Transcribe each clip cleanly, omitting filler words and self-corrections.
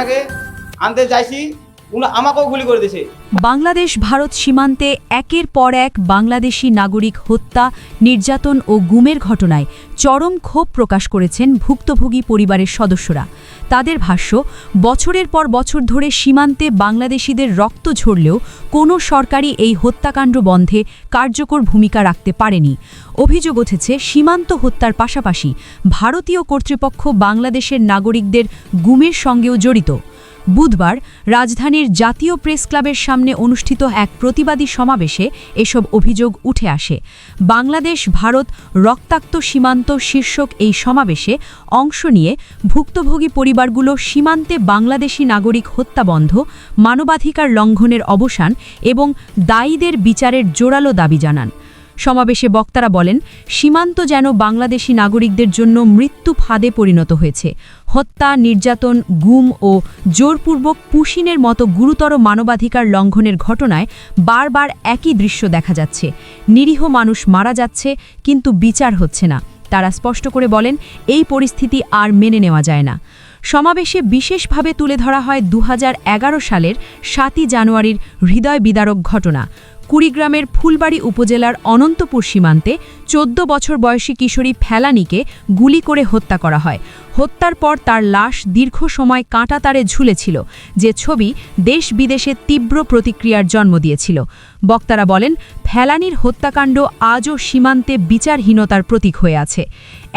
আগে আনতে চাইছি, আমাকেও গুলি করে দিয়েছে। বাংলাদেশ ভারত সীমান্তে একের পর এক বাংলাদেশি নাগরিক হত্যা, নির্যাতন ও গুমের ঘটনায় চরম ক্ষোভ প্রকাশ করেছেন ভুক্তভোগী পরিবারের সদস্যরা। তাদের ভাষ্য, বছরের পর বছর ধরে সীমান্তে বাংলাদেশিদের রক্ত ঝরলেও কোনো সরকারই এই হত্যাকাণ্ড বন্ধে কার্যকর ভূমিকা রাখতে পারেনি। অভিযোগ উঠেছে, সীমান্ত হত্যার পাশাপাশি ভারতীয় কর্তৃপক্ষ বাংলাদেশের নাগরিকদের গুমের সঙ্গেও জড়িত। বুধবার রাজধানীর জাতীয় প্রেস ক্লাবের সামনে অনুষ্ঠিত এক প্রতিবাদী সমাবেশে এসব অভিযোগ উঠে আসে। বাংলাদেশ ভারত রক্তাক্ত সীমান্ত শীর্ষক এই সমাবেশে অংশ নিয়ে ভুক্তভোগী পরিবারগুলো সীমান্তে বাংলাদেশি নাগরিক হত্যা বন্ধ, মানবাধিকার লঙ্ঘনের অবসান এবং দায়ীদের বিচারের জোরালো দাবি জানান। সমাবেশে বক্তারা বলেন, সীমান্ত যেন বাংলাদেশি নাগরিকদের জন্য মৃত্যু ফাঁদে পরিণত হয়েছে। হত্যা, নির্যাতন, গুম ও জোরপূর্বক পুশিনের মতো গুরুতর মানবাধিকার লঙ্ঘনের ঘটনায় বারবার একই দৃশ্য দেখা যাচ্ছে। নিরীহ মানুষ মারা যাচ্ছে, কিন্তু বিচার হচ্ছে না। তারা স্পষ্ট করে বলেন, এই পরিস্থিতি আর মেনে নেওয়া যায় না। সমাবেশে বিশেষভাবে তুলে ধরা হয় 2011 সালের 7 জানুয়ারির হৃদয় বিদারক ঘটনা। কুড়িগ্রামের ফুলবাড়ী উপজেলার অনন্তপুর সীমান্তে 14 বছর বয়সী কিশোরী ফেলানীকে গুলি করে হত্যা করা হয়। হত্যার পর তার লাশ দীর্ঘ সময় কাঁটাতারে ঝুলেছিল, যে ছবি দেশ বিদেশে তীব্র প্রতিক্রিয়ার জন্ম দিয়েছিল। বক্তারা বলেন, ফেলানীর হত্যাকাণ্ড আজও সীমান্তে বিচারহীনতার প্রতীক হয়ে আছে।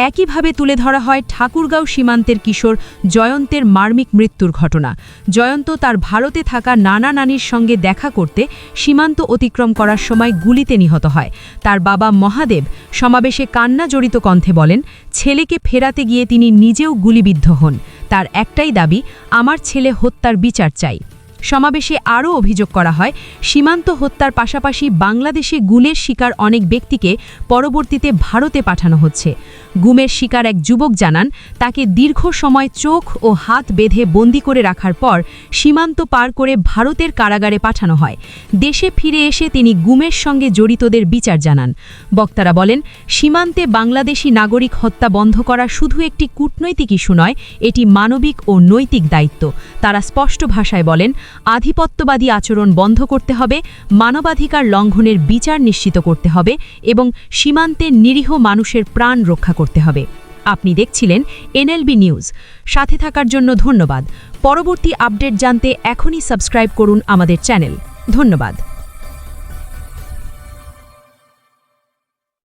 একইভাবে তুলে ধরা হয় ঠাকুরগাঁও সীমান্তের কিশোর জয়ন্তের মার্মিক মৃত্যুর ঘটনা। জয়ন্ত তার ভারতে থাকা নানা নানির সঙ্গে দেখা করতে সীমান্ত অতিক্রম করার সময় গুলিতে নিহত হয়। তার বাবা মহাদেব সমাবেশে কান্না জড়িত কণ্ঠে বলেন, ছেলেকে ফেরাতে গিয়ে তিনি নিজেও গুলিবিদ্ধ হন। তার একটাই দাবি, আমার ছেলে হত্যার বিচার চাই। সমাবেশে আরও অভিযোগ করা হয়, সীমান্ত হত্যার পাশাপাশি বাংলাদেশে গুমের শিকার অনেক ব্যক্তিকে পরবর্তীতে ভারতে পাঠানো হচ্ছে। গুমের শিকার এক যুবক জানান, তাকে দীর্ঘ সময় চোখ ও হাত বেঁধে বন্দি করে রাখার পর সীমান্ত পার করে ভারতের কারাগারে পাঠানো হয়। দেশে ফিরে এসে তিনি গুমের সঙ্গে জড়িতদের বিচার জানান। বক্তারা বলেন, সীমান্তে বাংলাদেশি নাগরিক হত্যা বন্ধ করা শুধু একটি কূটনৈতিক ইস্যু নয়, এটি মানবিক ও নৈতিক দায়িত্ব। তারা স্পষ্ট ভাষায় বলেন, আধিপত্যবাদী আচরণ বন্ধ করতে হবে, মানবাধিকার লঙ্ঘনের বিচার নিশ্চিত করতে হবে এবং সীমান্তে নিরীহ মানুষের প্রাণ রক্ষা করতে হবে। আপনি দেখছিলেন NLB নিউজ। সাথে থাকার জন্য ধন্যবাদ। পরবর্তী আপডেট জানতে এখনই সাবস্ক্রাইব করুন আমাদের চ্যানেল। ধন্যবাদ।